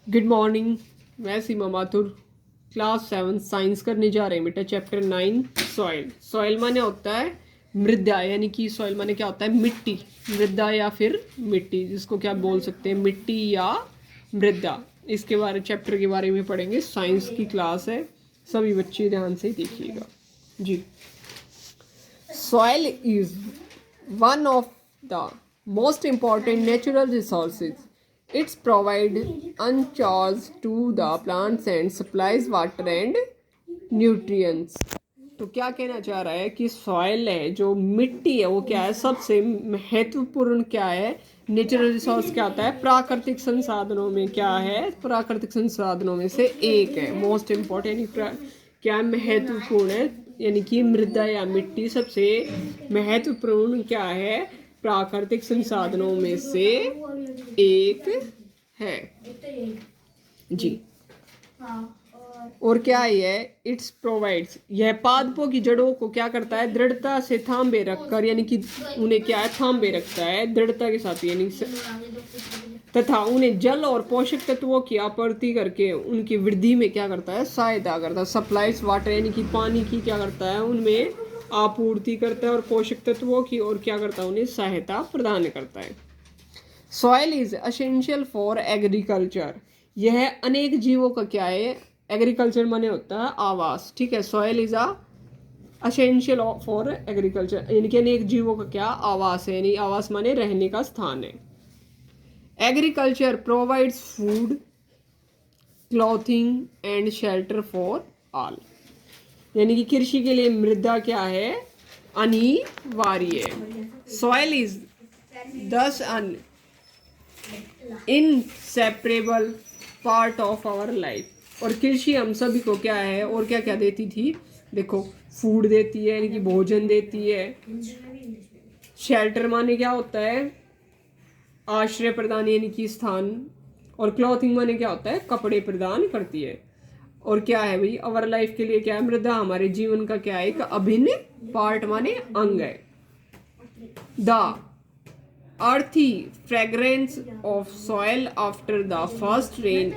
Good morning. मैं सीमा Mathur class 7 science करने जा रहे हैं बेटा। Chapter 9 soil. सॉइल माने होता है मृदा, यानी कि सॉइल माने क्या होता है? मिट्टी। मृदा या फिर मिट्टी, जिसको क्या बोल सकते हैं? मिट्टी या मृदा। इसके बारे चैप्टर के बारे में पढ़ेंगे। साइंस की क्लास है, सभी बच्चे ध्यान से देखिएगा जी। Soil is one of the most important natural resources. It's provide uncharged to the plants and supplies water and nutrients. तो क्या कहना चाह रहा है कि सॉइल है, जो मिट्टी है, वो क्या है? सबसे महत्वपूर्ण क्या है? नेचुरल रिसोर्स क्या होता है? प्राकृतिक संसाधनों में क्या है? प्राकृतिक संसाधनों में से एक है। मोस्ट इम्पोर्टेंट क्या महत्वपूर्ण है, यानी कि मृदा या मिट्टी सबसे महत्वपूर्ण क्या है? प्राकृतिक संसाधनों में से एक है जी। और क्या है? इट्स प्रोवाइड्स, यह पादपों की जड़ों को क्या करता है? दृढ़ता से थामे रखकर, यानी कि उन्हें क्या है? थामे रखता है दृढ़ता के साथ, यानी तथा उन्हें जल और पोषक तत्वों की आपूर्ति करके उनकी वृद्धि में क्या करता है? सहायता करता है। सप्लाइज वाटर, यानी कि पानी की क्या करता है? उनमें आपूर्ति करता है, और पोषक तत्वों की और क्या करता है? उन्हें सहायता प्रदान करता है। Soil is essential for agriculture, यह अनेक जीवों का क्या है? एग्रीकल्चर माने होता है आवास, ठीक है। Soil is essential for agriculture, यानी कि अनेक जीवों का क्या? आवास है, यानी आवास माने रहने का स्थान है। Agriculture provides food, clothing and shelter for all, यानी कि कृषि के लिए मृदा क्या है? अनिवार्य है। Soil is this an inseparable part of our life, और कृषि हम सभी को क्या है? और क्या क्या देती थी? देखो, फूड देती है, यानी कि भोजन देती है। शेल्टर माने क्या होता है? आश्रय प्रदान, यानी कि स्थान। और क्लॉथिंग माने क्या होता है? कपड़े प्रदान करती है। और क्या है भाई? अवर लाइफ के लिए क्या है? मृदा हमारे जीवन का क्या है? एक अभिन्न पार्ट माने अंग है। The earthy fragrance of soil after the first rain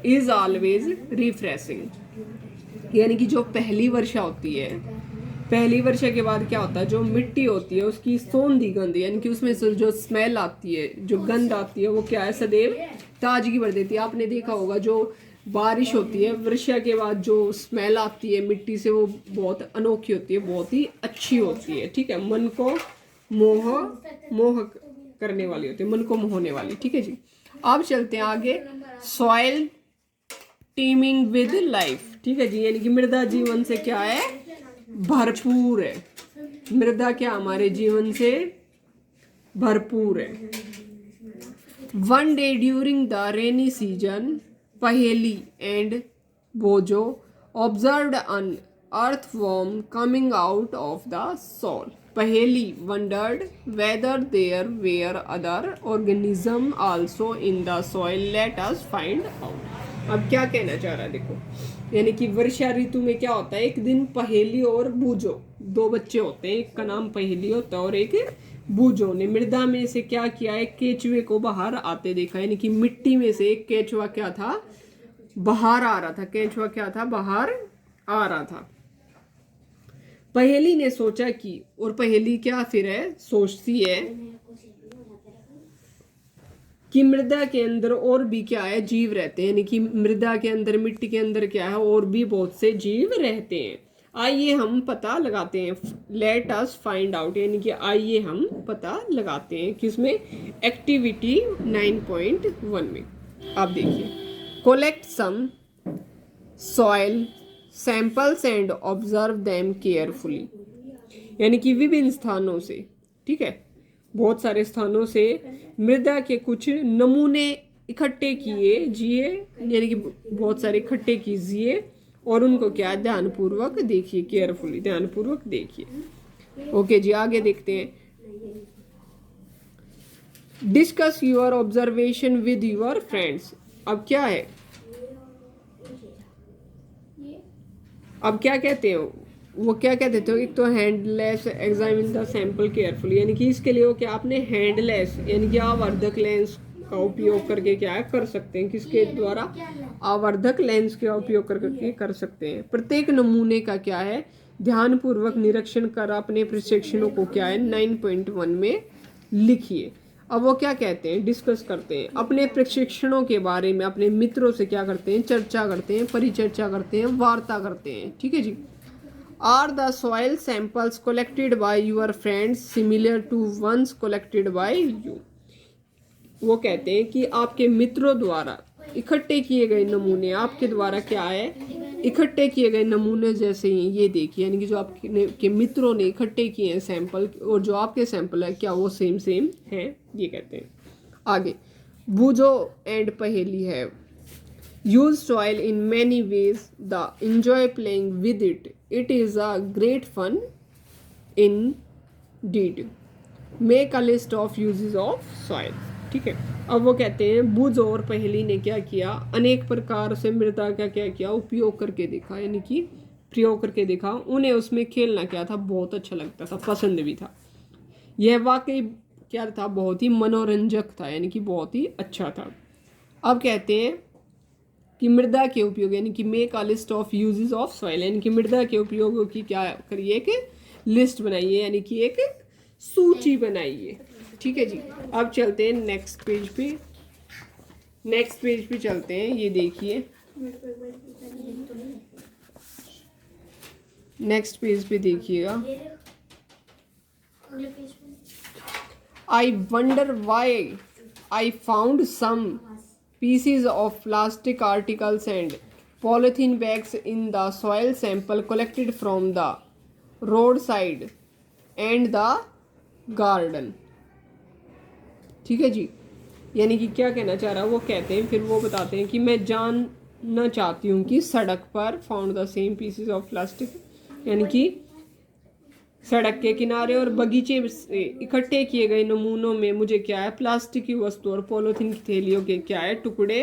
is always refreshing, यानी कि जो पहली वर्षा होती है, पहली वर्षा के बाद क्या होता है? जो मिट्टी होती है उसकी सौंधी गंध, यानी कि उसमें से जो स्मेल आती है, जो गंध आती है, वो क्या है? सदैव ताजगी भर देती है। आपने देखा होगा, जो बारिश होती है, वर्षा के बाद जो स्मेल आती है मिट्टी से, वो बहुत अनोखी होती है, बहुत ही अच्छी होती है, ठीक है। मन को मोह करने वाली होती है, मन को मोहने वाली, ठीक है जी। अब चलते हैं आगे। सॉइल टीमिंग विद लाइफ, ठीक है जी, यानी कि मृदा जीवन से क्या है? भरपूर है। मृदा क्या हमारे जीवन से भरपूर है। One day during the rainy season, पहेली एंड बोजो observed on earthworm coming out of the soil. Paheli wondered whether there were other organisms also in the soil. Let us find out. अब क्या कहना चाह रहा है? देखो, यानी कि वर्षा ऋतु में क्या होता है? एक दिन पहेली और बूजो, दो बच्चे होते हैं, एक का नाम पहेली होता है और एक बूजो ने मृदा में से क्या किया? एक केचुए को बाहर आते देखा, यानी कि मिट्टी में से एक केचुआ क्या था? बाहर आ रहा था। केचुआ क्या था? बाहर आ रहा था। पहेली ने सोचा कि, और पहेली क्या फिर है? सोचती है कि मृदा के अंदर और भी क्या है? जीव रहते हैं, यानी कि मृदा के अंदर, मिट्टी के अंदर क्या है? और भी बहुत से जीव रहते हैं। आइए हम पता लगाते हैं। लेट अस फाइंड आउट, यानी कि आइए हम पता लगाते हैं। किसमें? एक्टिविटी 9.1 में। आप देखिए, collect some soil samples and observe them carefully, यानी कि विभिन्न स्थानों से, ठीक है, बहुत सारे स्थानों से मृदा के कुछ नमूने इकट्ठे कीजिए, यानी कि बहुत सारे इकट्ठे कीजिए, और उनको क्या? ध्यानपूर्वक देखिए। केयरफुली, ध्यानपूर्वक देखिए। ओके जी, आगे देखते हैं। Discuss your observation with your friends. अब क्या है? अब क्या कहते हो? वो क्या कहते थे? एक तो handless examine the sample carefully, यानी कि इसके लिए वो क्या? आपने हैंडलेस, यानी कि आवर्धक लेंस का उपयोग करके क्या है कर सकते हैं, किसके द्वारा, आवर्धक लेंस का उपयोग करके कर सकते हैं। प्रत्येक नमूने का क्या है ध्यानपूर्वक निरीक्षण कर अपने प्रशिक्षणों को क्या है 9.1 में लिखिए। अब वो क्या कहते हैं, डिस्कस करते हैं अपने प्रशिक्षणों के बारे में, अपने मित्रों से क्या करते हैं, चर्चा करते हैं, परिचर्चा करते हैं, वार्ता करते हैं। ठीक है जी। Are the soil samples collected by your friends similar to ones collected by you. वो कहते हैं कि आपके मित्रों द्वारा इकट्ठे किए गए नमूने आपके द्वारा क्या है इकट्ठे किए गए नमूने जैसे ही ये देखिए, यानी कि जो आपके मित्रों ने इकट्ठे किए हैं सैंपल और जो आपके सैंपल है क्या वो सेम हैं, ये कहते हैं। आगे बूझो एंड पहेली है। Use soil in many ways the enjoy playing with it is a great fun indeed. Make a list of uses of soil. ठीक है। अब वो कहते हैं बुझ और पहेली ने क्या किया, अनेक प्रकार से मृदा का क्या किया उपयोग करके देखा, यानी कि प्रयोग करके देखा। उन्हें उसमें खेलना क्या था बहुत अच्छा लगता था, पसंद भी था। यह वाकई क्या था बहुत ही मनोरंजक था, यानी कि बहुत ही अच्छा था। अब कहते हैं कि मृदा के उपयोग यानी कि make a list of uses of soil, यानी कि मृदा के उपयोगों की क्या करिए कि लिस्ट बनाइए, यानी कि एक सूची बनाइए। ठीक है जी। अब चलते हैं नेक्स्ट पेज पे चलते हैं। ये देखिए नेक्स्ट पेज पे देखिएगा। I wonder why I found some pieces of plastic articles and polythene bags in the soil sample collected from the roadside and the garden। ठीक है जी। यानी कि क्या कहना चाह रहा है वो कहते हैं, फिर वो बताते हैं कि मैं जानना चाहती हूँ कि सड़क पर found the same pieces of plastic, यानी कि सड़क के किनारे और बगीचे से इकट्ठे किए गए नमूनों में मुझे क्या है प्लास्टिक की वस्तु और पॉलीथीन की थैलियों के क्या है टुकड़े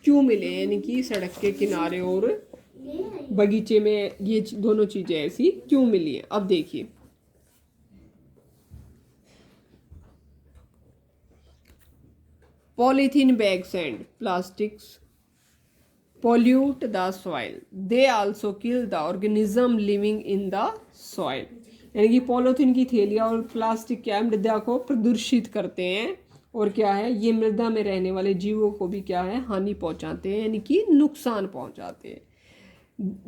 क्यों मिले, यानी कि सड़क के किनारे और बगीचे में ये दोनों चीजें ऐसी क्यों मिली है। अब देखिए polythene bags and plastics pollute the soil, they also kill the organism living in the soil। यानी कि पॉलीथीन की थैलियाँ और प्लास्टिक क्या है मृदा को प्रदूषित करते हैं और क्या है ये मृदा में रहने वाले जीवों को भी क्या है हानि पहुंचाते हैं, यानी कि नुकसान पहुंचाते हैं।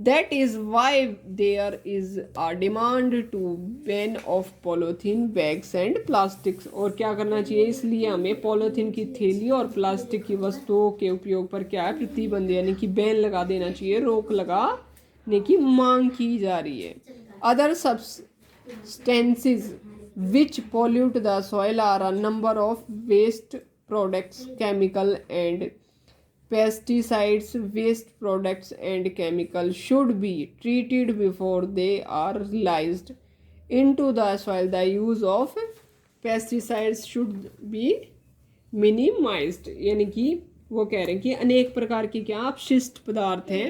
That is why there is a demand to ban of polythene bags and plastics। और क्या करना चाहिए, इसलिए हमें पॉलीथीन की थैली और प्लास्टिक की वस्तुओं के उपयोग पर क्या है प्रतिबंध यानी कि बैन लगा देना चाहिए, रोक लगाने की मांग की जा रही है। Other substances which pollute the soil are a number of waste products, chemical and pesticides, waste products and chemicals should be treated before they are released into the soil। The use of pesticides should be minimized। यानी कि वो कह रहे हैं कि अनेक प्रकार के क्या अपशिष्ट पदार्थ हैं,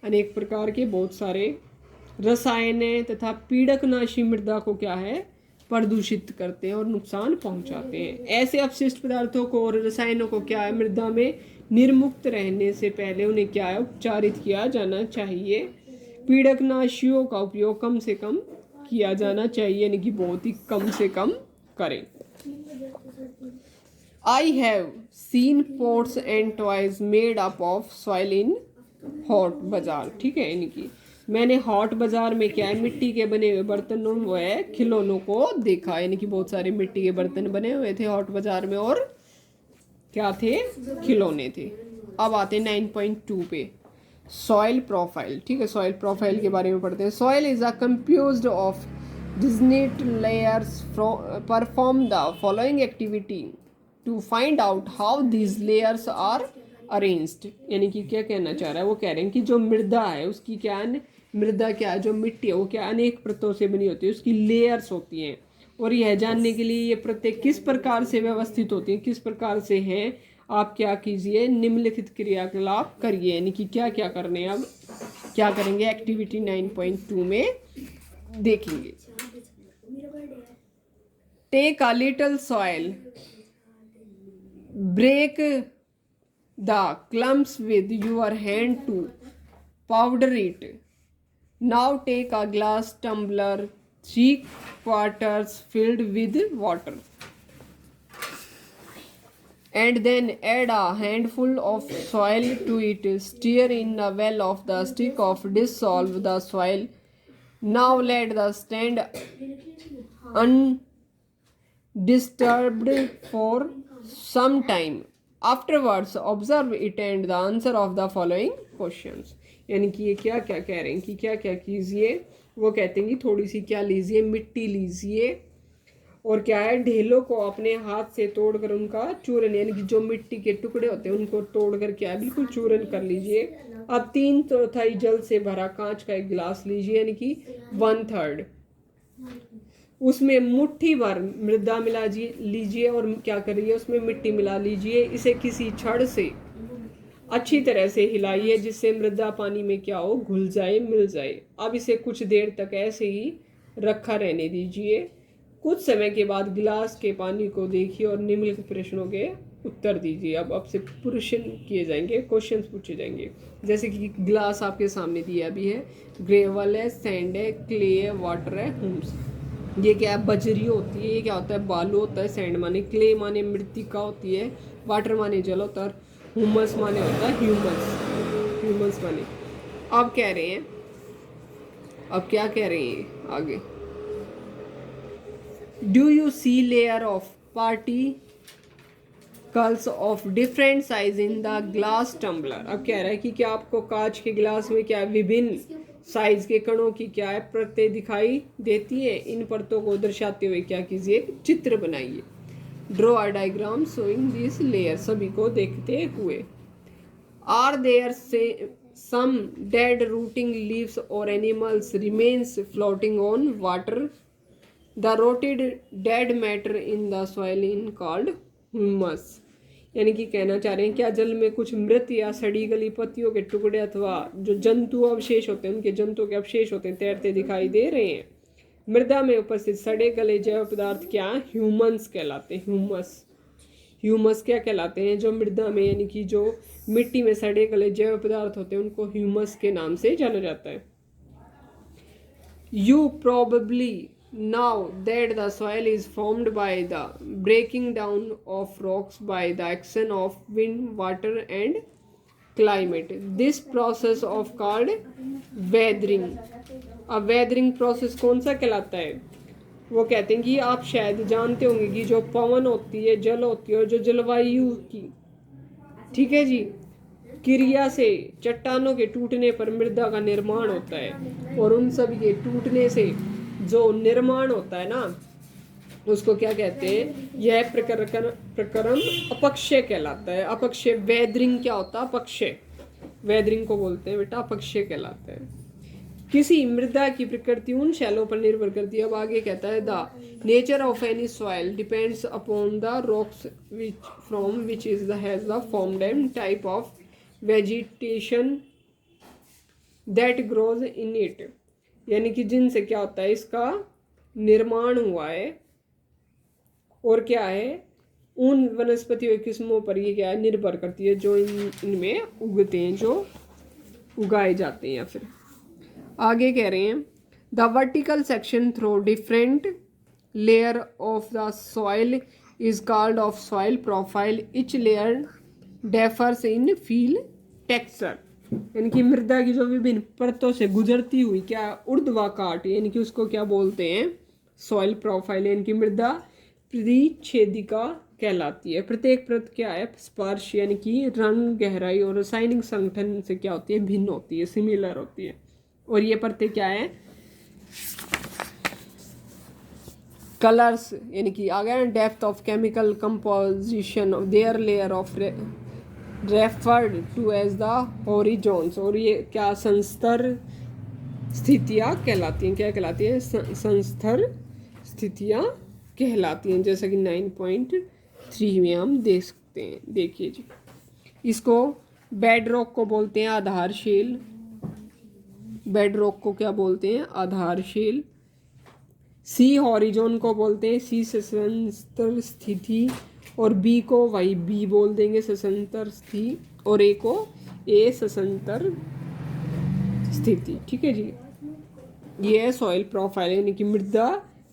अनेक प्रकार के बहुत सारे रसायन तथा पीड़कनाशी मृदा को क्या है प्रदूषित करते हैं और नुकसान पहुंचाते हैं। ऐसे अपशिष्ट पदार्थों को और रसायनों को क्या है मृदा में निर्मुक्त रहने से पहले उन्हें क्या है उपचारित किया जाना चाहिए। पीड़कनाशियों का उपयोग कम से कम किया जाना चाहिए, यानी कि बहुत ही कम से कम करें। I have seen pots and toys made up of soil in haat bazaar. ठीक है, यानी कि मैंने हॉट बाजार में क्या है मिट्टी के बने हुए बर्तनों व खिलौनों को देखा, यानी कि बहुत सारे मिट्टी के बर्तन बने हुए थे हॉट बाजार में और क्या थे खिलौने थे। अब आते हैं 9.2 पे सॉइल प्रोफाइल। ठीक है, सॉइल प्रोफाइल के बारे में पढ़ते हैं। Soil is a composed of distinct layers perform the following activity to find out how these layers are arranged. यानी कि क्या कहना चाह रहा है वो कह रहे हैं कि जो मृदा है उसकी क्या है मृदा क्या है जो मिट्टी है वो क्या अनेक परतों से बनी होती है, उसकी लेयर्स होती हैं और यह जानने के लिए ये प्रत्येक किस प्रकार से व्यवस्थित होती हैं किस प्रकार से हैं आप क्या कीजिए निम्नलिखित क्रियाकलाप करिए। यानी कि क्या क्या करने हैं, अब क्या करेंगे एक्टिविटी 9.2 में देखेंगे। Take a little soil break the clumps with your hand to powder it. Now take a glass tumbler 3/4 filled with water and then add a handful of soil to it. Stir in a well of the stick of dissolve the soil. Now let the stand undisturbed for some time. Afterwards observe it and the answer of the following questions. यानी कि ये क्या क्या कह रहे हैं कि क्या क्या कीजिए. वो कहते हैं कि थोड़ी सी क्या लीजिए, मिट्टी लीजिए, और क्या है, ढेलों को अपने हाथ से तोड़कर उनका चूरन, यानी कि जो मिट्टी के टुकड़े होते हैं उनको तोड़कर क्या है, बिल्कुल चूरन कर लीजिए. अब 3/4 जल से भरा कांच का एक गिलास लीजिए, यानी कि 1/3. उसमें मुट्ठी भर मृदा मिला लीजिए और क्या करिए, उसमें मिट्टी मिला लीजिए. इसे किसी छड़ से अच्छी तरह से हिलाइए जिससे मृदा पानी में क्या हो, घुल जाए, मिल जाए. अब इसे कुछ देर तक ऐसे ही रखा रहने दीजिए. कुछ समय के बाद गिलास के पानी को देखिए और निम्नलिखित प्रश्नों के उत्तर दीजिए. अब आपसे प्रश्न किए जाएंगे, क्वेश्चन पूछे जाएंगे. जैसे कि गिलास आपके सामने दिया भी है, ग्रेवल है, सैंड है, क्ले है, वाटर है, ह्यूम्स. ये क्या है, बजरी होती है. ये क्या होता है, बालू होता है. सैंड माने क्ले माने मृतिका होती है. वाटर माने जल होता है. ह्यूमस माने होता है ह्यूमस. ह्यूमस माने. अब कह रहे हैं, अब क्या कह रहे हैं आगे, Do you see layer of particles of different size in the glass tumbler? अब कह रहा है कि क्या आपको कांच के गिलास में क्या विभिन्न साइज के कणों की क्या है, परतें दिखाई देती है. इन परतों को दर्शाते हुए क्या कीजिए, चित्र बनाइए. Draw a diagram showing this layer. सभी को देखते हुए. आर देयर से सम डेड रूटिंग लीव्स और animals remains floating on water. The rotted dead matter in the soil in called humus. यानी कि कहना चाह रहे हैं क्या जल में कुछ मृत या सड़ी गली पत्तियों के टुकड़े अथवा जो जंतु अवशेष होते हैं, उनके जंतुओं के अवशेष होते हैं, तैरते दिखाई दे रहे हैं. मृदा में उपस्थित सड़े गले जैव पदार्थ क्या ह्यूमन्स कहलाते हैं. ह्यूमस. ह्यूमस क्या कहलाते हैं, जो मृदा में यानी कि जो मिट्टी में सड़े गले जैव पदार्थ होते हैं उनको ह्यूमस के नाम से जाना जाता है. You probably know that the soil is formed by the breaking down of rocks by the action of wind, water and climate. This process of called weathering. अब weathering process कौन सा कहलाता है, वो कहते हैं कि आप शायद जानते होंगे कि जो पवन होती है, जल होती है, और जो जलवायु की, ठीक है जी, क्रिया से चट्टानों के टूटने पर मृदा का निर्माण होता है. और उन सब के टूटने से जो निर्माण होता है ना, उसको क्या कहते हैं, यह प्रक्रम अपक्षय कहलाता है. अपक्षय. वेदरिंग क्या होता है, अपक्षय. वेदरिंग को बोलते हैं बेटा, अपक्षय कहलाता है. किसी मृदा की प्रकृति उन शैलों पर निर्भर करती है. अब आगे कहता है, the nature of any soil depends upon the rocks which from which is the has the formed and type of vegetation that grows in it. यानी कि जिनसे क्या होता है, इसका निर्माण हुआ है, और क्या है, उन वनस्पतियों किस्मों पर ये क्या है, निर्भर करती है, जो इनमें उगते हैं, जो उगाए जाते हैं. या फिर आगे कह रहे हैं, the vertical section through different layer of the soil is called of soil profile. Each layer differs in feel texture. यानी कि मृदा की जो विभिन्न परतों से गुजरती हुई क्या ऊर्ध्वाकाट, यानी कि उसको क्या बोलते हैं, सॉइल प्रोफाइल. यानी कि मृदा परिच्छेदिका कहलाती है. प्रत्येक परत क्या है, स्पर्श यानी कि रंग, गहराई और रासायनिक संगठन से क्या होती है, भिन्न होती है, सिमिलर होती है. और ये परतें क्या है, कलर्स, यानी कि आ गया depth of chemical composition of their layer of referred to as the horizons. और ये क्या संस्तर स्थितियाँ कहलाती हैं. क्या कहलाती है, संस्तर स्थितियाँ कहलाती हैं. जैसा कि 9.3 में हम देख सकते हैं. देखिए जी, इसको बेड रॉक को बोलते हैं आधारशिल. बेड रॉक को क्या बोलते हैं, आधारशिल. सी हॉरिजॉन को बोलते हैं सी संस्तर स्थिति. और बी को वही बी बोल देंगे सशंतर स्थिति, और ए को ए सशंतर स्थिति। ठीक है जी, ये है सॉइल प्रोफाइल यानी कि मृदा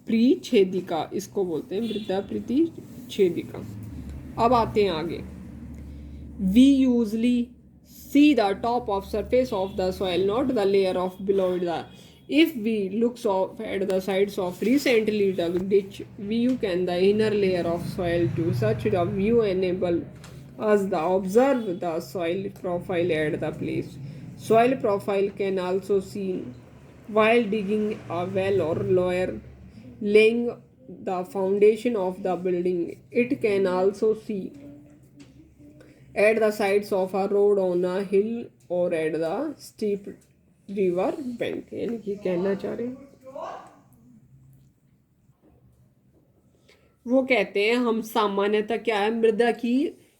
परिच्छेदिका, इसको बोलते हैं मृदा परिच्छेदिका। अब आते हैं आगे। We usually see the top of surface of the soil, not the layer of below it. If we look at the sides of recently dug ditch, view can the inner layer of soil to such the view enable us the observe the soil profile at the place. Soil profile can also seen while digging a well or lower laying the foundation of the building. It can also see at the sides of a road on a hill or at the steep river bank। यानी कि कहना चाह रहे हैं, वो कहते हैं हम सामान्यतः क्या है मृदा की,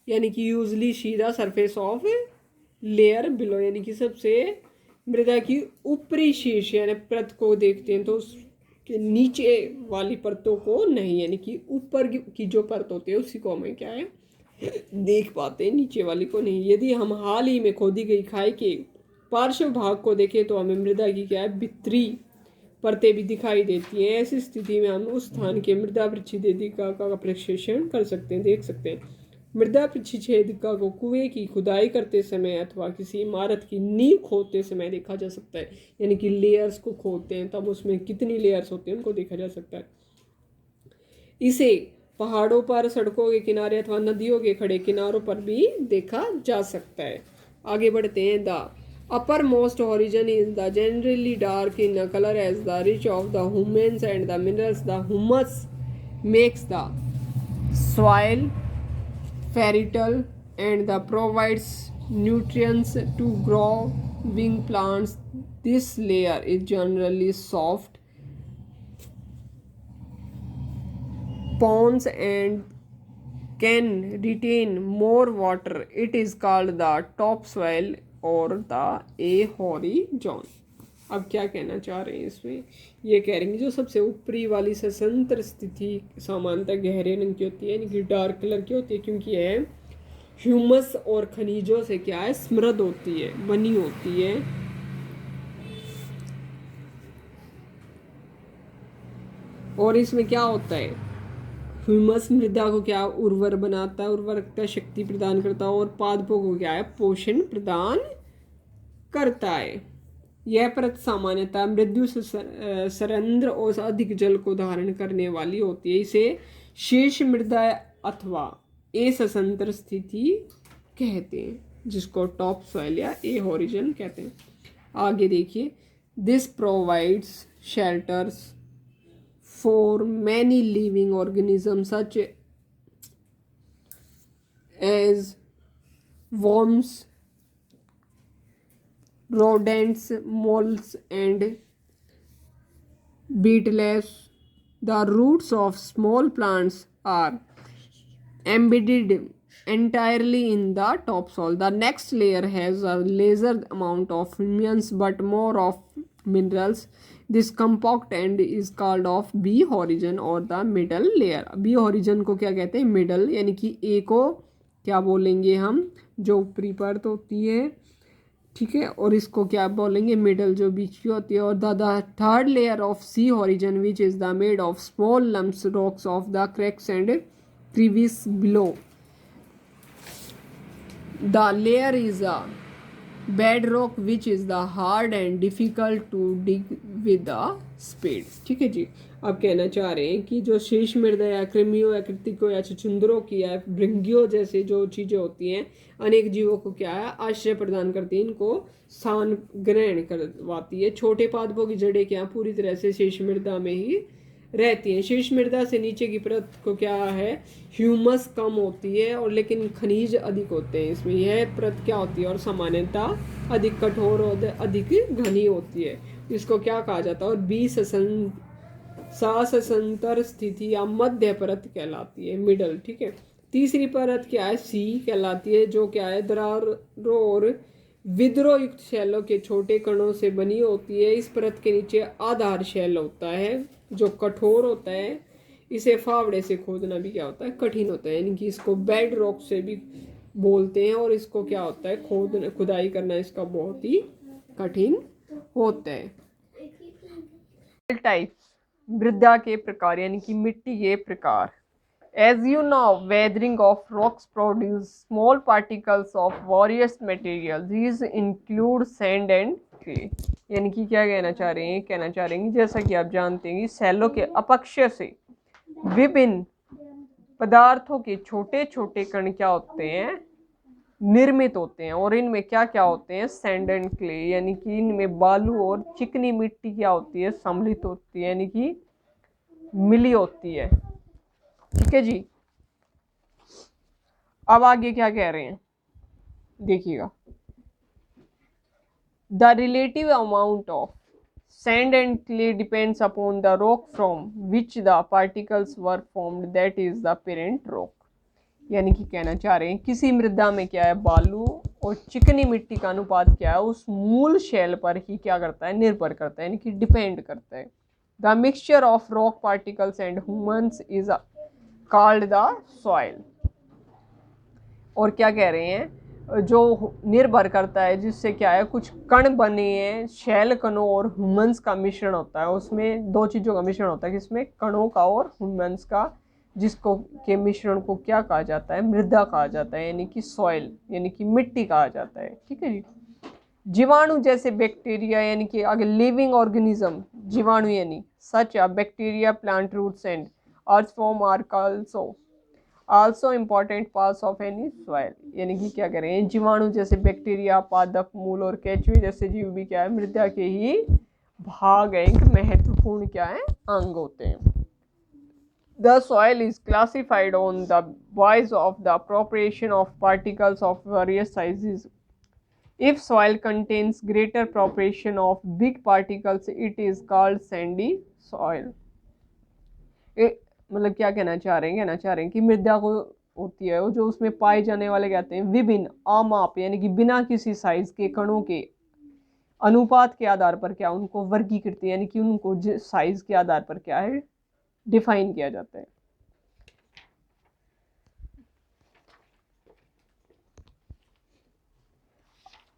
यानी कि यूजली सीधा सरफेस ऑफ लेयर बिलो, यानी कि सबसे मृदा की ऊपरी शीर्ष यानी परत को देखते हैं, तो उसके नीचे वाली परतों को नहीं, यानी कि ऊपर की जो परत होती है उसी को हमें क्या है देख पाते हैं, नीचे वाली को नहीं। यदि हम हाल ही में खोदी गई खाई के पार्श्व भाग को देखें तो हमें मृदा की क्या है भीतरी परतें भी दिखाई देती हैं। ऐसी स्थिति में हम उस स्थान के मृदा परिच्छेदिका का प्रक्षेपण कर सकते हैं, देख सकते हैं। मृदा परिच्छेदिका को कुएं की खुदाई करते समय अथवा किसी इमारत की नींव खोदते समय देखा जा सकता है, यानी कि लेयर्स को खोदते हैं तब उसमें कितनी लेयर्स होती हैं उनको देखा जा सकता है। इसे पहाड़ों पर, सड़कों के किनारे अथवा नदियों के खड़े किनारों पर भी देखा जा सकता है। आगे बढ़ते हैं। The uppermost horizon is the generally dark in colour as the rich of the humans and the minerals. The humus makes the soil fertile and the provides nutrients to growing plants. This layer is generally soft, porous and can retain more water. It is called the topsoil or the a horizon. अब क्या कहना चाह रहे हैं इसमें, ये कह रहे हैं जो सबसे ऊपरी वाली सशंतर स्थिति सामान्यतः गहरे रंग की होती है, यानी कि डार्क कलर की होती है, क्योंकि यह ह्यूमस और खनिजों से क्या है समृद्ध होती है, बनी होती है। और इसमें क्या होता है, ह्यूमस मृदा को क्या उर्वर बनाता है, उर्वरकता शक्ति प्रदान करता है और पादपों को क्या है पोषण प्रदान करता है। यह परत सामान्यतः मृदु सरंध्र और अधिक जल को धारण करने वाली होती है। इसे शीर्ष मृदा अथवा ए सशंतर स्थिति कहते हैं, जिसको टॉप सॉइल या ए हॉरिजन कहते हैं। आगे देखिए। This provides shelters for many living organism such as worms, rodents, moles and beetles. The roots of small plants are embedded entirely in the topsoil. The next layer has a lesser amount of humus but more of minerals. This compact end is called of B horizon or the middle layer. B horizon को क्या कहते हैं middle, यानी कि ए को क्या बोलेंगे हम जो ऊपरी परत होती है, ठीक है, और इसको क्या बोलेंगे मिडल जो बीच की होती है। और the third layer of C horizon which is the made of small lumps rocks of the cracks and crevices below. The layer is a bed rock which is the hard and difficult to dig with the spade. ठीक है जी। अब कहना चाह रहे हैं कि जो शीर्ष मृदा या कृमियों या कृतिकों या छुछुंदरों की या भृंगियों जैसे जो चीज़ें होती हैं अनेक जीवों को क्या है आश्रय प्रदान करती है, इनको स्थान ग्रहण करवाती है। छोटे पादपों की जड़ें क्या पूरी तरह से शीर्ष मृदा में ही रहती हैं। शीर्ष मृदा से नीचे की परत को क्या है ह्यूमस कम होती है और लेकिन खनिज अधिक होते हैं इसमें। यह परत क्या होती है और सामान्यतः अधिक कठोर और अधिक घनी होती है। इसको क्या कहा जाता है और बी सशंतर स्थिति या मध्य परत कहलाती है, मिडल। ठीक है। तीसरी परत क्या है सी कहलाती है, जो क्या है दरारों और विद्रोह युक्त शैलों के छोटे कणों से बनी होती है। इस परत के नीचे आधार शैल होता है जो कठोर होता है। इसे फावड़े से खोदना भी क्या होता है, कठिन होता है, यानी कि इसको बेड रॉक से भी बोलते हैं, और इसको क्या होता है, खुदाई करना इसका बहुत ही कठिन होता है। टाइप्स, मृदा के प्रकार यानी कि मिट्टी के प्रकार। As you know, weathering of rocks produce small particles of various materials. These include sand and clay. यानी कि क्या कहना चाह रहे हैं, कहना चाह रहे हैं जैसा कि आप जानते हैं कि सैलों के अपक्षय से विभिन्न पदार्थों के छोटे छोटे कण क्या होते हैं, निर्मित होते हैं, और इनमें क्या क्या होते हैं, सैंड एंड क्ले, यानी कि इनमें बालू और चिकनी मिट्टी क्या होती है, सम्मिलित होती है, यानी कि मिली होती है। ठीक है जी। अब आगे क्या कह रहे हैं देखिएगा, the relative amount of sand and clay depends upon the rock from which the particles were formed, that is the parent rock. यानी कि कहना चाह रहे हैं किसी मृदा में क्या है, बालू और चिकनी मिट्टी का अनुपात क्या है, उस मूल शैल पर ही क्या करता है, निर्भर करता है, यानी कि डिपेंड करता है। The mixture of rock particles and humans is called the soil. और क्या कह रहे हैं, जो निर्भर करता है, जिससे क्या है, कुछ कण बने हैं, शैल कणों और ह्यूमन्स का मिश्रण होता है, उसमें दो चीज़ों का मिश्रण होता है, किसमें, कणों का और ह्यूमन्स का, जिसको के मिश्रण को क्या कहा जाता है, मृदा कहा जाता है, यानी कि सॉइल, यानी कि मिट्टी कहा जाता है। ठीक है जी। जीवाणु जैसे बैक्टीरिया, यानी कि अगर लिविंग ऑर्गेनिज्म, जीवाणु यानी such a bacteria, plant roots and earthworm are also important parts of any soil. यानी कि क्या कह रहे हैं, जीवाणु जैसे बैक्टीरिया, पादप, मूल और केंचुए जैसे जीव भी क्या है, मृदा के ही भाग, एक महत्वपूर्ण क्या है, अंग होते हैं। The soil is classified on the basis of the proportion of particles of various sizes. If soil contains greater proportion of big particles, it is called sandy soil. मतलब क्या कहना चाह रहे हैं, कहना चाह रहे हैं कि मृदा को होती है वो जो उसमें पाए जाने वाले कहते हैं विभिन्न अमाप, यानी कि बिना किसी साइज के कणों के अनुपात के आधार पर क्या उनको वर्गीकृत, यानी कि उनको साइज के आधार पर क्या है, डिफाइन किया जाता है।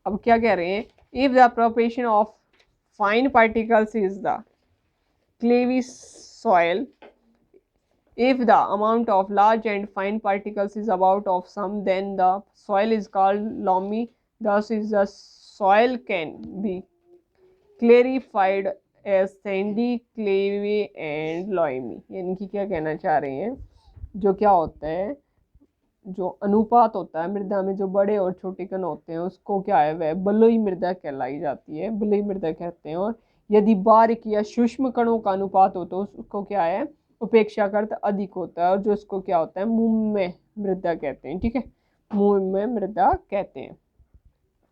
अब क्या कह रहे हैं, if the proportion of fine particles is the clayey soil, if the amount of large and fine particles is about of some, then the soil is called loamy. Thus is the soil can be clarified as sandy, clayey and loamy. यानी कि क्या कहना चाह रहे हैं, जो क्या होता है, जो अनुपात होता है मृदा में, जो बड़े और छोटे कण होते हैं, उसको क्या है, वह बलुई मृदा कहलाई जाती है, बलुई मृदा कहते हैं। और यदि बारीक या सूक्ष्म कणों का अनुपात हो तो उसको क्या है, उपेक्षाकृत अधिक होता है, और जो इसको क्या होता है, मुम्य मृदा कहते हैं। ठीक है, मुम्य मृदा कहते हैं।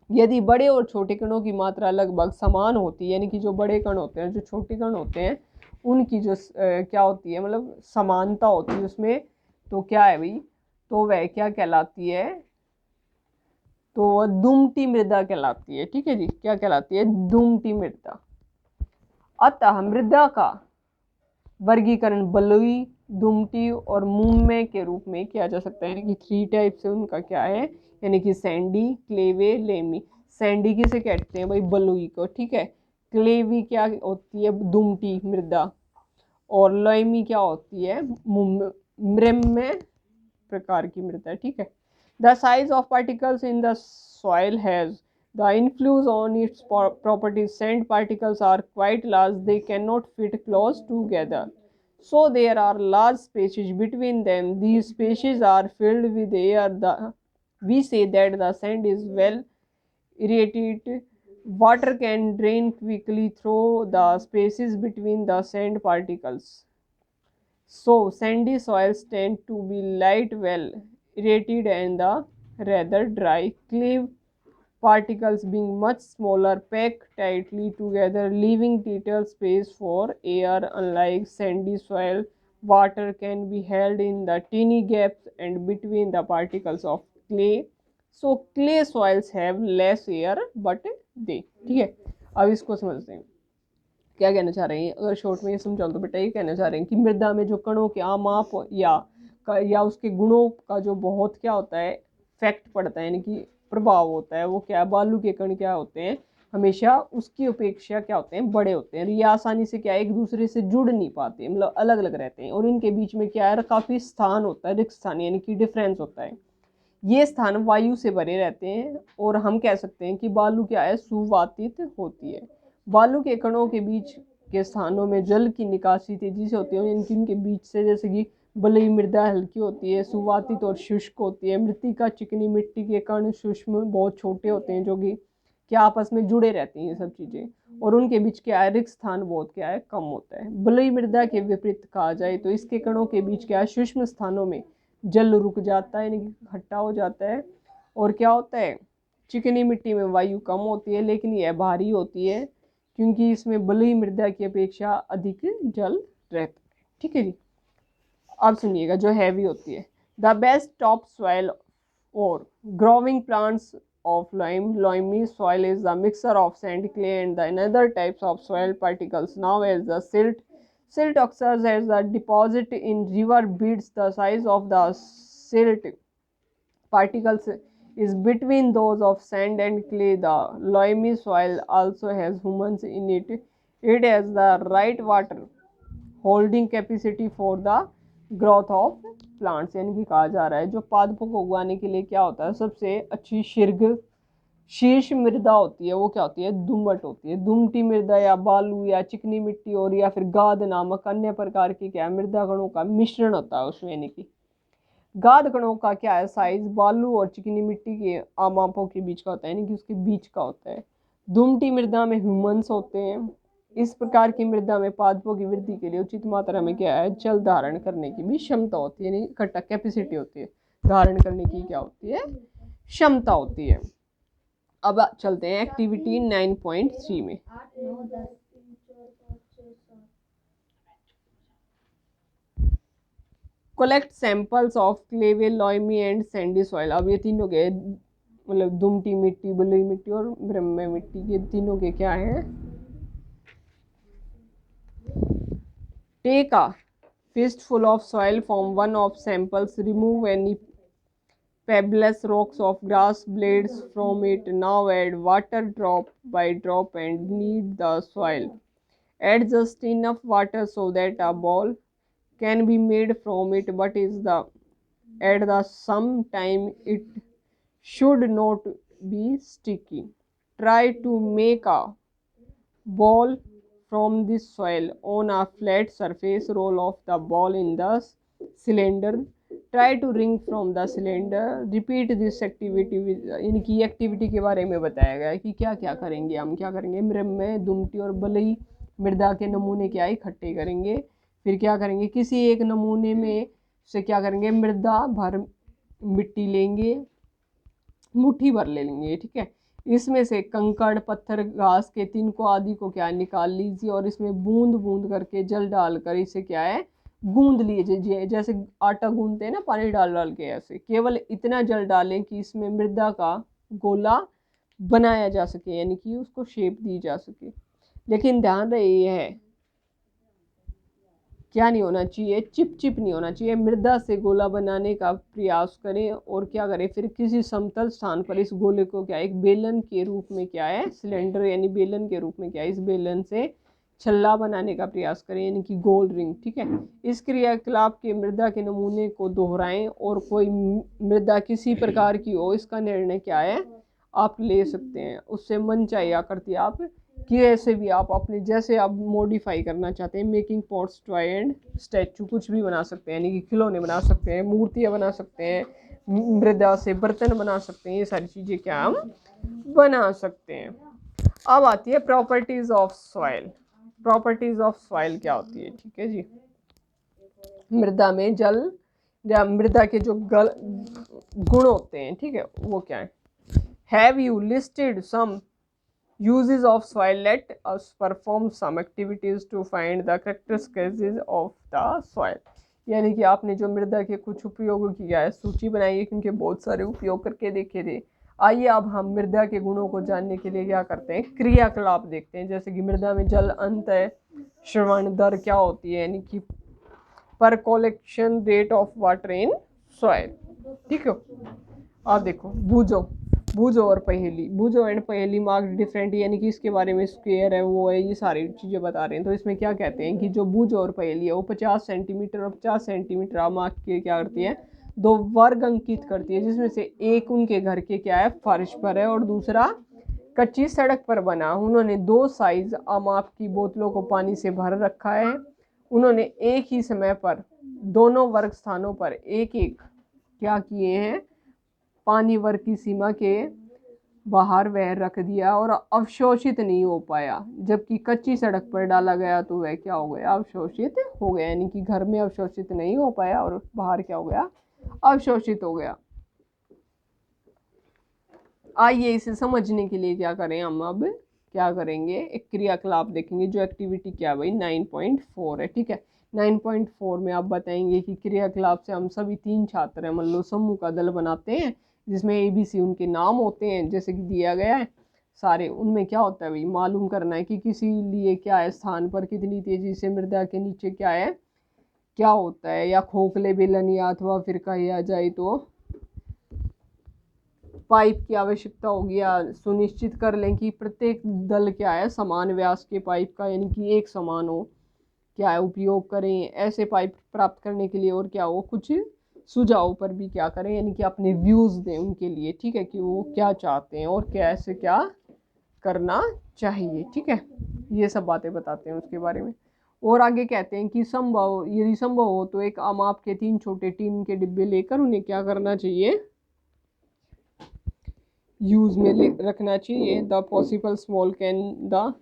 यदि बड़े और छोटे कणों की मात्रा लगभग समान होती है, यानी कि जो बड़े कण होते हैं, जो छोटे कण होते हैं, उनकी जो क्या होती है, मतलब समानता होती है उसमें, तो क्या है भाई, तो वह क्या कहलाती है, तो वह दुमटी मृदा कहलाती है। ठीक है जी, क्या कहलाती है, दुमटी मृदा। अतः मृदा का वर्गीकरण बलुई, दुमटी और मुम्य के रूप में किया जा सकता है, यानी कि 3 टाइप से उनका क्या है, यानी कि सैंडी, क्लेवे, लेमी। सैंडी किसे कहते हैं भाई, बलुई को। ठीक है, क्लेवी क्या होती है, दुमटी मृदा, और लेमी क्या होती है, मृम्य प्रकार की मृदा। ठीक है, the size of particles in the soil has the influence on its properties. Sand particles are quite large, they cannot fit close together, so there are large spaces between them. These spaces are filled with air. We say that the sand is well aerated. Water can drain quickly through the spaces between the sand particles, so sandy soils tend to be light, well aerated and rather dry. Clay particles being much smaller pack tightly together, leaving little space for air. Unlike sandy soil, water can be held in the tiny gaps and between the particles of clay, so clay soils have less air but they। ठीक है, अब इसको समझते हैं। क्या कहना चाह रहे हैं, अगर शॉर्ट में ये समझाऊं तो बेटा ये कहना चाह रहे हैं कि मृदा में जो कणों के आमाप या उसके गुणों का जो बहुत क्या होता है फैक्ट पड़ता है, यानी कि प्रभाव होता है, वो क्या है, बालू के कण क्या होते हैं हमेशा उसकी अपेक्षा क्या होते हैं, बड़े होते हैं। ये आसानी से क्या है, एक दूसरे से जुड़ नहीं पाते, मतलब अलग अलग रहते हैं, और इनके बीच में क्या है, काफ़ी स्थान होता है, रिक्त स्थान यानी कि डिफरेंस होता है। ये स्थान वायु से भरे रहते हैं, और हम कह सकते हैं कि बालू क्या है, सुवातित होती है। बालू के कणों के बीच के स्थानों में जल की निकासी तेजी से होती है, इनके बीच से, जैसे कि बलुई मृदा हल्की होती है, सुवातित और शुष्क होती है। मृतिका चिकनी मिट्टी के कण सूक्ष्म बहुत छोटे होते हैं, जो कि क्या आपस में जुड़े रहते हैं ये सब चीज़ें, और उनके बीच क्या है, रिक्त स्थान बहुत क्या है, कम होता है। बलुई मृदा के विपरीत कहा जाए तो इसके कणों के बीच क्या है, सूक्ष्म स्थानों में जल रुक जाता है, यानी कि इकट्ठा हो जाता है, और क्या होता है, चिकनी मिट्टी में वायु कम होती है, लेकिन यह भारी होती है क्योंकि इसमें बलुई मृदा की अपेक्षा अधिक जल रहता है। ठीक है जी। अब सुनिएगा, जो हैवी होती है, द बेस्ट टॉप सॉइल और growing plants of loamy soil is the mixture of sand, clay and the another types of soil particles. Now as the silt occurs as the deposit in river beds, the size of the silt particles is between those of sand and clay. The loamy soil also has humans in it. It has the right water holding capacity for the growth of plants, यानी कि कहा जा रहा है जो पादपों को उगाने के लिए क्या होता है, सबसे अच्छी शीर्ष मृदा होती है, वो क्या होती है, दुमट होती है। दुमटी मृदा या बालू या चिकनी मिट्टी और या फिर गाद नामक अन्य प्रकार की क्या मृदा कणों का मिश्रण होता है उसमें, यानी कि गाद कणों का क्या है, साइज बालू और चिकनी मिट्टी के आमापों के बीच का होता है, यानी कि उसके बीच का होता है। दुमटी मृदा में ह्यूमन्स होते हैं। इस प्रकार की मृदा में पादपों की वृद्धि के लिए उचित मात्रा में क्या है, जल धारण करने की भी क्षमता होती है, यानी इकट्ठा कैपेसिटी होती है, धारण करने की क्या होती है, क्षमता होती है। अब चलते हैं एक्टिविटी 9.3 में। Collect samples of clayey, loamy and sandy soil. अब ये तीनों के मतलब दुमटी मिट्टी, बलुई मिट्टी और ब्रह्म मिट्टी, ये तीनों के क्या है, take a fistful of soil from one of samples, remove any pebbles, rocks of grass blades from it. Now add water drop by drop and knead the soil. Add just enough water so that a ball can be made from it, but is the at the same time it should not be sticky. Try to make a ball from this soil on a flat surface. Roll off the ball in the cylinder. Try to ring from the cylinder. Repeat this activity with, इनकी activity के बारे में बताया गया है कि क्या क्या करेंगे, हम क्या करेंगे, मृम्मय, दुमटी और बलुई मृदा के नमूने क्या इकट्ठे करेंगे, फिर क्या करेंगे, किसी एक नमूने में से क्या करेंगे, मृदा भर मिट्टी लेंगे, मुट्ठी भर ले लेंगे, ठीक है। इसमें से कंकड़, पत्थर, घास के तिनकों आदि को क्या निकाल लीजिए, और इसमें बूंद बूंद करके जल डालकर इसे क्या है, गूंद लीजिए, जैसे आटा गूंदते हैं ना पानी डाल डाल के, ऐसे केवल इतना जल डालें कि इसमें मृदा का गोला बनाया जा सके, यानी कि उसको शेप दी जा सके। लेकिन ध्यान रहे ये है, क्या नहीं होना चाहिए, चिप नहीं होना चाहिए। मृदा से गोला बनाने का प्रयास करें, और क्या करें, फिर किसी समतल स्थान पर इस गोले को क्या एक बेलन के रूप में क्या है, सिलेंडर यानी बेलन के रूप में क्या है, इस बेलन से छल्ला बनाने का प्रयास करें, यानी कि गोल रिंग, ठीक है। इस क्रियाकलाप के मृदा के नमूने को दोहराएं, और कोई मृदा किसी प्रकार की हो इसका निर्णय क्या है, आप ले सकते हैं। उससे मन चाहिए आकृति आप कि ऐसे भी आप अपने जैसे आप मॉडिफाई करना चाहते हैं, making pots, toy and statue, कुछ भी बना सकते हैं, यानी कि खिलौने बना सकते हैं, मूर्तियाँ बना सकते हैं, मृदा से बर्तन बना सकते हैं, ये सारी चीज़ें क्या हम बना सकते हैं। अब आती है properties of soil. Properties of soil क्या होती है, ठीक है जी। मृदा में जल या मृदा के जो गुण होते हैं, ठीक है, वो क्या है। Have you listed some uses of soil? Let us perform some activities to find the characteristics of the soil. यानी कि आपने जो मृदा के कुछ उपयोगों की क्या है सूची बनाई है, क्योंकि बहुत सारे उपयोग करके देखे थे। आइए अब हम मृदा के गुणों को जानने के लिए क्या करते हैं, क्रियाकलाप देखते हैं। जैसे कि मृदा में जल अंतः श्रवण दर क्या होती है, यानी कि पर collection rate of water in soil. ठीक है, आप देखो बूझो, बूझो और पहेली, बूझो एंड पहेली मार्क डिफरेंट, यानी कि इसके बारे में स्क्वायर है वो है, ये सारी चीज़ें बता रहे हैं। तो इसमें क्या कहते हैं कि जो बूझो और पहेली है वो 50 सेंटीमीटर और 50 सेंटीमीटर आप मार्क के क्या करती है, दो वर्ग अंकित करती है, जिसमें से एक उनके घर के क्या है, फर्श पर है, और दूसरा कच्ची सड़क पर बना। उन्होंने दो साइज आमाप की बोतलों को पानी से भर रखा है। उन्होंने एक ही समय पर दोनों वर्ग स्थानों पर एक एक क्या किए हैं, पानी वर्ग की सीमा के बाहर वह रख दिया और अवशोषित नहीं हो पाया, जबकि कच्ची सड़क पर डाला गया तो वह क्या हो गया, अवशोषित हो गया। यानी कि घर में अवशोषित नहीं हो पाया और बाहर क्या हो गया, अवशोषित हो गया। आइए इसे समझने के लिए क्या करें, हम अब क्या करेंगे, एक क्रियाकलाप देखेंगे। जो एक्टिविटी क्या है भाई 9.4 है। ठीक है, 9.4 में आप बताएंगे कि क्रियाकलाप से हम सभी 3 छात्र हैं, मान लो समूह का दल बनाते हैं, जिसमें ABC उनके नाम होते हैं जैसे कि दिया गया है सारे। उनमें क्या होता है भाई, मालूम करना है कि किसी लिए क्या है, स्थान पर कितनी तेजी से मृदा के नीचे क्या है, क्या होता है, या खोखले बेलन या अथवा फिर कहा जाए तो पाइप की आवश्यकता होगी, या सुनिश्चित कर लें कि प्रत्येक दल क्या है, समान व्यास के पाइप का, यानी कि एक समान हो, क्या है, उपयोग करें ऐसे पाइप प्राप्त करने के लिए। और क्या हो, कुछ सुझाव पर भी क्या करें, यानी कि अपने व्यूज़ दें उनके लिए। ठीक है, कि वो क्या चाहते हैं और कैसे क्या करना चाहिए। ठीक है, ये सब बातें बताते हैं उसके बारे में। और आगे कहते हैं कि संभव, यदि संभव हो तो एक आमाप के 3 छोटे टीन के डिब्बे लेकर उन्हें क्या करना चाहिए, यूज में रखना चाहिए। The possible small can the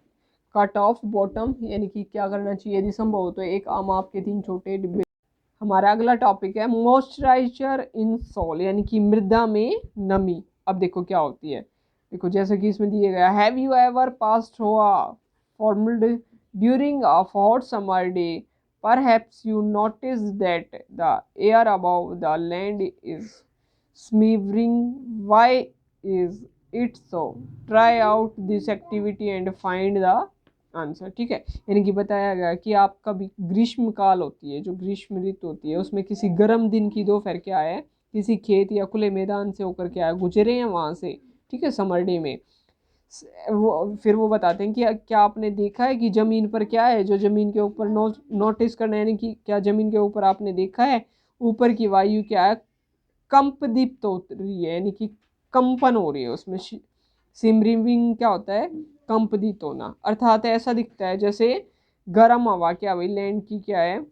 cut off bottom, यानी कि क्या करना चाहिए, यदि संभव हो तो एक आमाप के 3 छोटे डिब्बे। हमारा अगला टॉपिक है मॉइस्चराइजर इन सॉल, यानी कि मृदा में नमी। अब देखो क्या होती है, देखो जैसे कि इसमें दिया गया, have you ever pass through a farmland during a hot summer day, perhaps you notice that the air above the land is shimmering, why is it so, try out this activity and find the answer. ठीक है, यानी कि बताया गया कि आप कभी ग्रीष्म काल होती है, जो ग्रीष्म ऋतु होती है, उसमें किसी गर्म दिन की दोपहर क्या है, किसी खेत या खुले मैदान से होकर क्या है, गुजरे हैं वहाँ से। ठीक है, समर डे में फिर वो बताते हैं कि क्या आपने देखा है कि ज़मीन पर क्या है, जो ज़मीन के ऊपर नोटिस करना है, यानी कि क्या ज़मीन के ऊपर आपने देखा है ऊपर की वायु क्या है, कंपदीप्त हो रही है, यानी कि कंपन हो रही है उसमें। सिमरिंग क्या होता है, कंपदित होना, अर्थात ऐसा दिखता है जैसे गर्म हवा, क्या भाई लैंड की क्या है,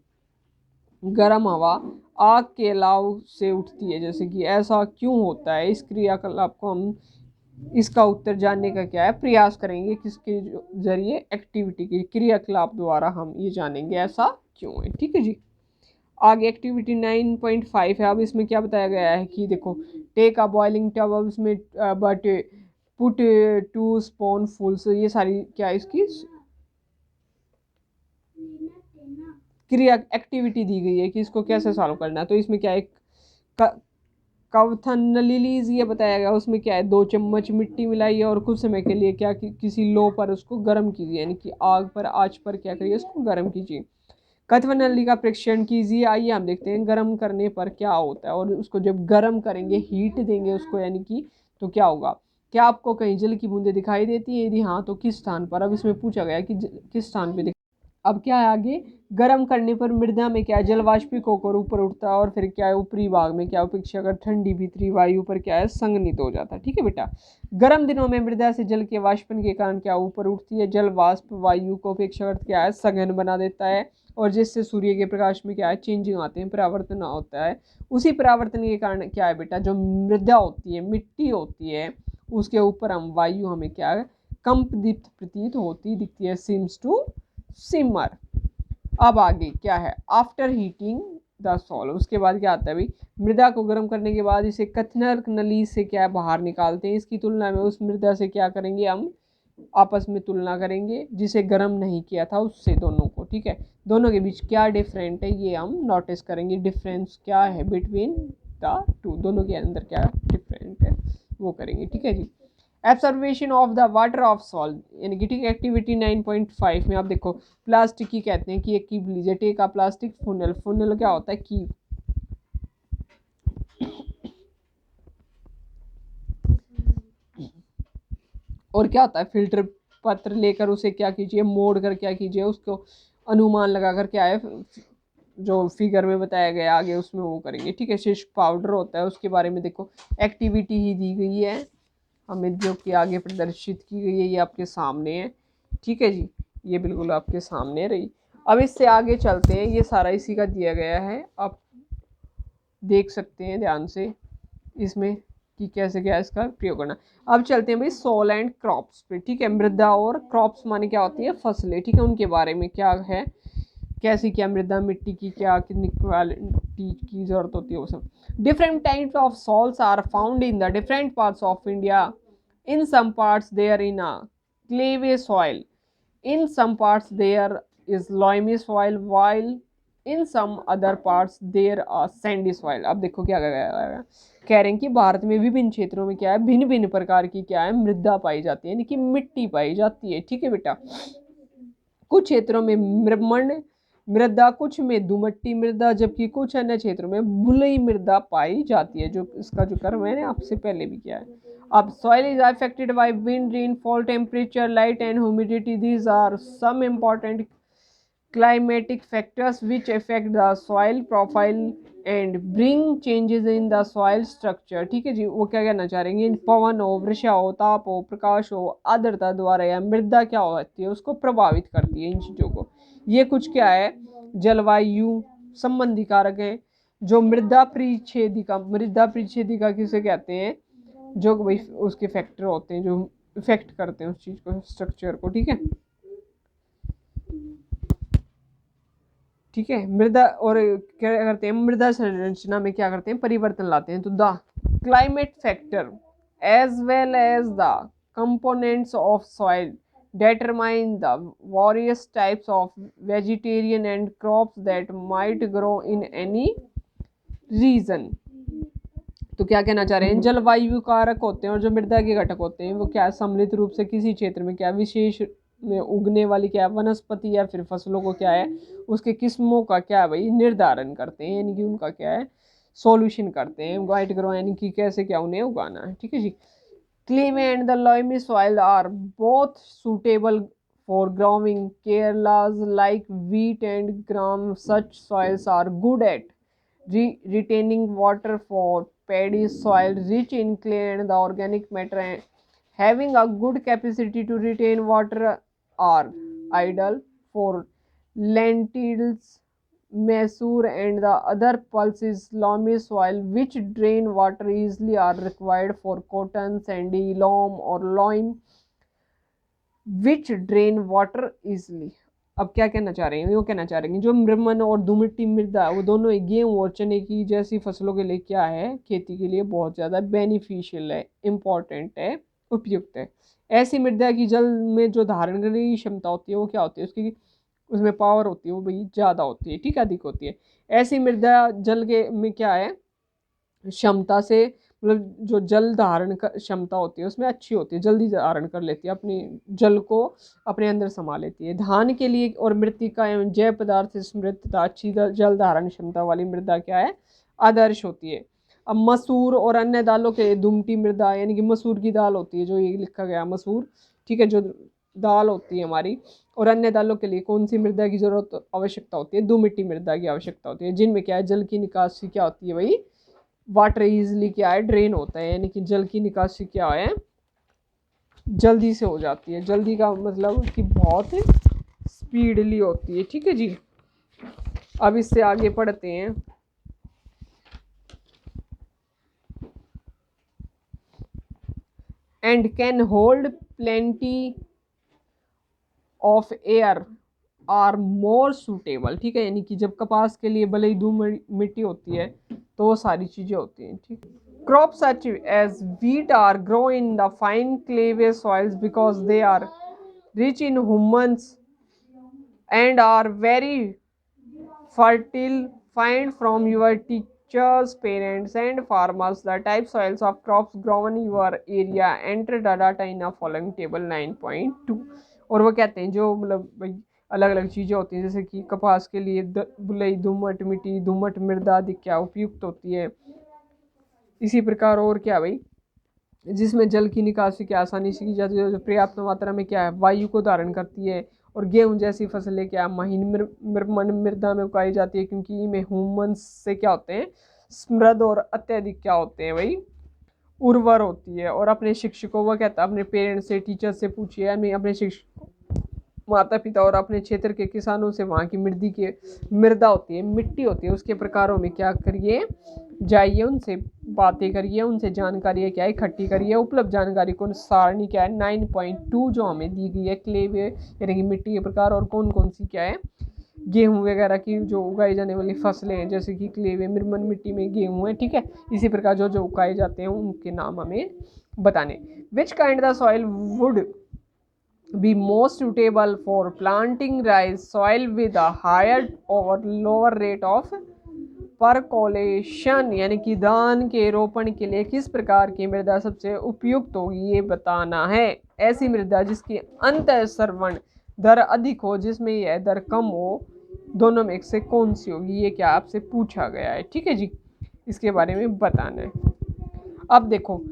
गर्म हवा आग के अलाव से उठती है। जैसे कि ऐसा क्यों होता है, इस क्रियाकलाप को हम, इसका उत्तर जानने का क्या है, प्रयास करेंगे, किसके जरिए, एक्टिविटी के क्रियाकलाप द्वारा हम ये जानेंगे ऐसा क्यों है। ठीक है जी, आगे एक्टिविटी 9.5 है। अब इसमें क्या बताया गया है कि देखो, टेक अ बॉइलिंग टब, अब इसमें बट पुट 2 स्पून फुल्स, ये सारी क्या इसकी क्रिया एक्टिविटी दी गई है कि इसको कैसे सॉल्व करना है। तो इसमें क्या है, कवथनलीज ये बताया गया, उसमें क्या है, 2 चम्मच मिट्टी मिलाइए और कुछ समय के लिए क्या किसी लो पर उसको गर्म कीजिए, यानी कि आग पर, आँच पर क्या करिए, उसको गर्म कीजिए। कथवन नली का परीक्षण कीजिए। आइए हम देखते हैं गर्म करने पर क्या होता है, और उसको जब गर्म करेंगे, हीट देंगे उसको, यानी कि तो क्या होगा, क्या आपको कहीं जल की बूंदें दिखाई देती है, यदि हाँ तो किस स्थान पर। अब इसमें पूछा गया कि किस स्थान पे। अब क्या है आगे, गर्म करने पर मृदा में क्या है, जल वाष्पिक होकर ऊपर उठता है, और फिर क्या है, ऊपरी भाग में क्या अपेक्षा कर ठंडी भीतरी वायु पर क्या है, संघनित हो जाता है। ठीक है बेटा, गर्म दिनों में मृदा से जल के वाष्पन के कारण क्या ऊपर उठती है, जल वाष्प वायु को अपेक्षाकृत क्या है, सघन बना देता है, और जिससे सूर्य के प्रकाश में क्या है, चेंजिंग आते हैं, परावर्तन होता है। उसी परावर्तन के कारण क्या है बेटा, जो मृदा होती है, मिट्टी होती है, उसके ऊपर हम वायु हमें क्या है, कंपदीप्त प्रतीत होती दिखती है, सीम्स टू सिमर। अब आगे क्या है, आफ्टर हीटिंग द सॉल, उसके बाद क्या आता है भाई, मृदा को गर्म करने के बाद इसे कथनर नली से क्या है, बाहर निकालते हैं। इसकी तुलना में उस मृदा से क्या करेंगे, हम आपस में तुलना करेंगे जिसे गर्म नहीं किया था उससे, दोनों को। ठीक है, दोनों के बीच क्या डिफरेंट है, ये हम नोटिस करेंगे, डिफरेंस क्या है बिटवीन द टू, दोनों के अंदर क्या डिफरेंट है वो करेंगे, ठीक है जी। Observation of the water of salt यानी कि ठीक एक्टिविटी 9.5 में आप देखो प्लास्टिक की कहते हैं कि एक कीप लीजिए, टेक आ प्लास्टिक फुनल, फुनल क्या होता है कीप, और क्या होता है फिल्टर पत्र लेकर उसे क्या कीजिए मोड़ कर क्या कीजिए उसको अनुमान लगा कर क्या है जो फिगर में बताया गया आगे उसमें वो करेंगे, ठीक है। शुष्क पाउडर होता है उसके बारे में देखो एक्टिविटी ही दी गई है हमें जो कि आगे प्रदर्शित की गई है, ये आपके सामने है, ठीक है जी, ये बिल्कुल आपके सामने रही। अब इससे आगे चलते हैं, ये सारा इसी का दिया गया है, आप देख सकते हैं ध्यान से इसमें कि कैसे क्या इसका प्रयोग करना। अब चलते हैं भाई सॉल एंड क्रॉप्स पे, ठीक है। मृदा और क्रॉप्स माने क्या होती है फसलें, ठीक है, उनके बारे में क्या है, कैसी क्या मृदा मिट्टी की क्या कितनी क्वालिटी की जरूरत होती है वो सब। Different types of soils are found in the different parts of India, in some parts there in a clayey soil, in some parts there is loamy soil while in some other parts there are sandy soil। अब देखो क्या कह रहे हैं कि भारत में विभिन्न क्षेत्रों में क्या है भिन्न भिन्न प्रकार की क्या है मृदा पाई जाती है यानी कि मिट्टी पाई जाती है, ठीक है बेटा। कुछ क्षेत्रों में मृमण मृदा, कुछ में दुमट्टी मृदा, जबकि कुछ अन्य क्षेत्रों में बुलई मृदा पाई जाती है, जो इसका जो कर मैंने आपसे पहले भी किया है। अब soil is affected by wind, rainfall, temperature, light and humidity, these are some important climatic factors which affect the soil profile and bring changes in the soil structure, ठीक है जी। वो क्या कहना चाह रहे हैं पवन हो, वर्षा हो, ताप हो, प्रकाश हो, आर्द्रता द्वारा या मृदा क्या होती है उसको प्रभावित करती है इन चीज़ों को। ये कुछ क्या है जलवायु संबंधी कारक है। जो मृदा परिच्छेदिका किसे कहते हैं, जो भाई उसके फैक्टर होते हैं जो इफेक्ट करते हैं उस चीज़ को स्ट्रक्चर को, ठीक है ठीक है। मृदा और क्या करते हैं मृदा संरचना में क्या करते हैं परिवर्तन लाते हैं, तो the climate factor as well as the components of soil determine the various types of vegetarian and crops that might grow in any region। तो क्या कहना चाह रहे हैं जलवायु कारक होते हैं और जो मृदा के घटक होते हैं वो क्या सम्मिलित रूप से किसी क्षेत्र में क्या विशेष में उगने वाली क्या वनस्पति या फिर फसलों को क्या है उसके किस्मों का क्या है भाई निर्धारण करते हैं, यानी कि उनका क्या है सॉल्यूशन करते हैं गाइड करो, यानी कि कैसे क्या उन्हें उगाना है, ठीक है जी। Clay and the loamy soil are both suitable for growing Kerala's like wheat and gram. Such soils are good at retaining water for paddy soil rich in clay and the organic matter and having a good capacity to retain water are ideal for lentils, Mesur and the other pulses. Loamy soil which drain water easily are required for cotton, sandy loam or loam which drain water easily। अब क्या कहना चाह रहे हैं वो कहना चाह रहे हैं जो मृमन और दुमिट्टी मृदा वो दोनों गेहूँ और चने की जैसी फसलों के लिए क्या है खेती के लिए बहुत ज़्यादा बेनिफिशियल है, इम्पॉर्टेंट है, उपयुक्त है। ऐसी मृदा की जल में जो धारण करने की क्षमता होती है वो क्या होती है उसकी उसमें पावर होती है वो भाई ज़्यादा होती है, ठीक है अधिक होती है। ऐसी मृदा जल के में क्या है क्षमता से मतलब जो जल धारण कर क्षमता होती है उसमें अच्छी होती है, जल्दी धारण कर लेती है अपनी जल को अपने अंदर समा लेती है। धान के लिए और मृत्तिका एवं जैव पदार्थ समृद्ध तथा अच्छी जल धारण क्षमता वाली मृदा क्या है आदर्श होती है। अब मसूर और अन्य दालों के दुमटी मृदा यानी कि मसूर की दाल होती है जो ये लिखा गया मसूर, ठीक है, जो दाल होती है हमारी और अन्य दालों के लिए कौन सी मृदा की जरूरत आवश्यकता होती है दुमिट्टी मृदा की आवश्यकता होती है, जिनमें क्या है जल की निकासी क्या होती है भाई वाटर इजीली क्या है ड्रेन होता है, यानी कि जल की निकासी क्या है जल्दी से हो जाती है। जल्दी का मतलब कि बहुत स्पीडली होती है, ठीक है जी। अब इससे आगे पढ़ते हैं। And can hold plenty of air are more suitable, ठीक है, यानी कि जब कपास के लिए भले ही मिट्टी होती है तो वो सारी चीज़ें होती हैं, ठीक। Crops such as wheat are grown in the fine clay soils because they are rich in humus and are very fertile. Find from your teachers, parents, and farmers the type soils of crops grown in your area. Enter the data in a following table 9.2। और वो कहते हैं जो मतलब भाई अलग अलग चीज़ें होती हैं, जैसे कि कपास के लिए बुलई दोमट मिट्टी, दोमट मृदा आदि क्या उपयुक्त होती है। इसी प्रकार और क्या भाई, जिसमें जल की निकासी की आसानी से की जाती है, जो पर्याप्त मात्रा में क्या है वायु को धारण करती है। और गेहूं जैसी फसलें क्या महीन मृदा में उगाई जाती है, क्योंकि इनमें ह्यूमन्स से क्या होते हैं समृद्ध और अत्यधिक क्या होते हैं भाई उर्वर होती है। और अपने शिक्षकों वो कहता है अपने पेरेंट्स से, टीचर से पूछिए, यानी अपने शिक्षक माता पिता और अपने क्षेत्र के किसानों से वहाँ की मृदा होती है, मिट्टी होती है, उसके प्रकारों में क्या करिए जाइए, उनसे बातें करिए, उनसे जानकारी क्या है इकट्ठी करिए। उपलब्ध जानकारी को सारणी क्या है 9.2 जो हमें दी गई है, क्ले यानी कि मिट्टी के प्रकार और कौन कौन सी क्या है गेहूं वगैरह की जो उगाई जाने वाली फसलें हैं, जैसे कि क्लेवे मिर्मन मिट्टी में गेहूं है, ठीक है। इसी प्रकार जो जो उगाए जाते हैं उनके नाम हमें बताने। Which kind the soil would be most suitable for planting rice? Soil with a higher or lower rate of percolation, यानी कि धान के रोपण के लिए किस प्रकार की मृदा सबसे उपयुक्त होगी ये बताना है। ऐसी मृदा जिसकी अंतःस्रवण दर अधिक हो, जिसमें यह दर कम हो, दोनों में से कौन सी होगी, ये क्या आपसे पूछा गया है, ठीक है जी। इसके बारे में बताना है। अब देखो,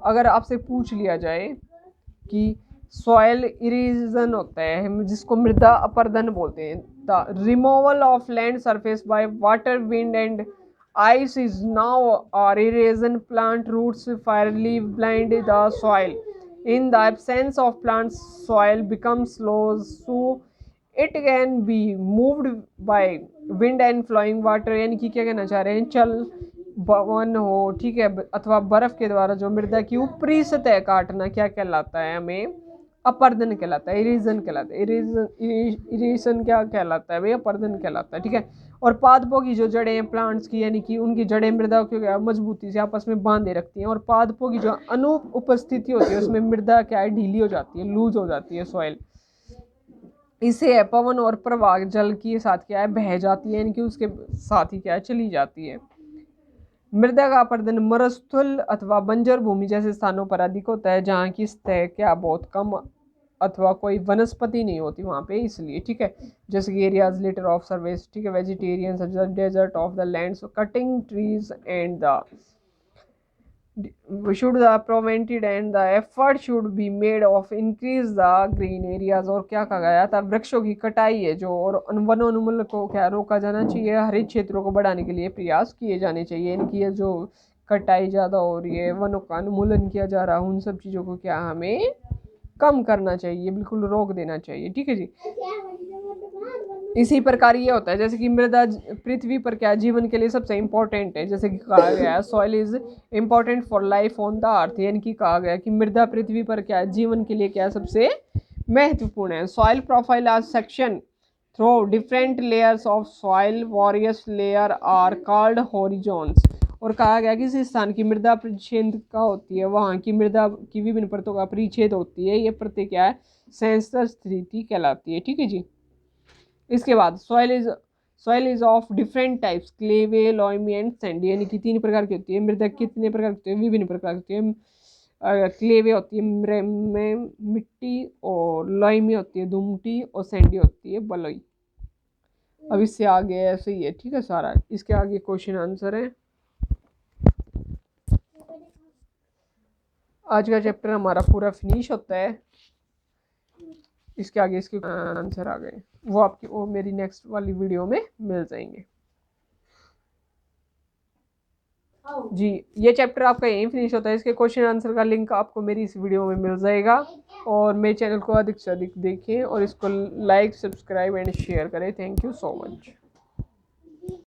अगर आपसे पूछ लिया जाए कि सॉयल इरेजन होता है जिसको मृदा अपरदन बोलते हैं, the removal of land surface by water, wind and ice is now or erosion plant roots firmly bind the soil. In the absence of plant soil becomes loose, so it can be moved by wind and flowing water. यानी कि क्या कहना चाह रहे हैं, चल one हो, ठीक है, अथवा बर्फ के द्वारा जो मृदा की ऊपरी सतह काटना क्या कहलाता है, हमें अपर्दन कहलाता है, इरेजन कहलाता है। इरेजन क्या कहलाता है भाई, अपर्दन कहलाता है, ठीक है। और पादपों की जो जड़ें हैं प्लांट्स की, यानी कि उनकी जड़ें मृदा को क्या मजबूती से आपस में बांधे रखती हैं। और पादपों की जो अनुपस्थिति होती है उसमें मृदा क्या है ढीली हो जाती है, लूज हो जाती है सॉइल। इसे पवन और प्रवाह जल के साथ क्या है बह जाती है, यानी कि उसके साथ ही क्या है चली जाती है। मृदा का अपर्दन मरुस्थल अथवा बंजर भूमि जैसे स्थानों पर अधिक होता है, जहाँ की सतह क्या बहुत कम अथवा कोई वनस्पति नहीं होती वहाँ पे, इसलिए, ठीक है। जैसे कि एरियाज लिटर ऑफ सर्वेस, ठीक है, vegetarian desert of the land, so cutting trees and the should the prevented and the effort should be made of increase the green areas। और क्या कहा गया था, वृक्षों की कटाई है जो और वनोन्मूलन को क्या रोका जाना चाहिए, हरित क्षेत्रों को बढ़ाने के लिए प्रयास किए जाने चाहिए। इनकी जो कटाई ज़्यादा हो रही है, वनों का उन्मूलन किया जा रहा है, उन सब चीज़ों को क्या हमें कम करना चाहिए, बिल्कुल रोक देना चाहिए, ठीक है जी। इसी प्रकार ये होता है जैसे कि मृदा पृथ्वी पर क्या जीवन के लिए सबसे इम्पोर्टेंट है, जैसे कि कहा गया है soil is important for life on the earth, यानी कि कहा गया कि मृदा पृथ्वी पर क्या जीवन के लिए क्या सबसे महत्वपूर्ण है। Soil profile are section through different layers of soil, various layer are called horizons. और कहा गया कि इस स्थान की मृदा परिच्छेद का होती है, वहाँ की मृदा की विभिन्न परतों का परिच्छेद होती है, ये परतें क्या है सेंसर स्थिति कहलाती है, ठीक है जी। इसके बाद soil is of different types, clayey, loamy and sandy, यानी कि 3 प्रकार की होती है। मृदा कितने प्रकार की होती है, विभिन्न प्रकार की होती है। क्लेवे होती है में मिट्टी, और लॉयमी होती है दुमटी, और सैंडी होती है बलुई। अब इससे आगे ऐसे ही है, ठीक है सारा। इसके आगे क्वेश्चन आंसर है। आज का चैप्टर हमारा पूरा फिनिश होता है। इसके आगे इसके आंसर आ गए, वो मेरी नेक्स्ट वाली वीडियो में मिल जाएंगे जी। ये चैप्टर आपका यहीं फिनिश होता है। इसके क्वेश्चन आंसर का लिंक आपको मेरी इस वीडियो में मिल जाएगा। और मेरे चैनल को अधिक से अधिक देखें और इसको लाइक, सब्सक्राइब एंड शेयर करें। Thank you so much.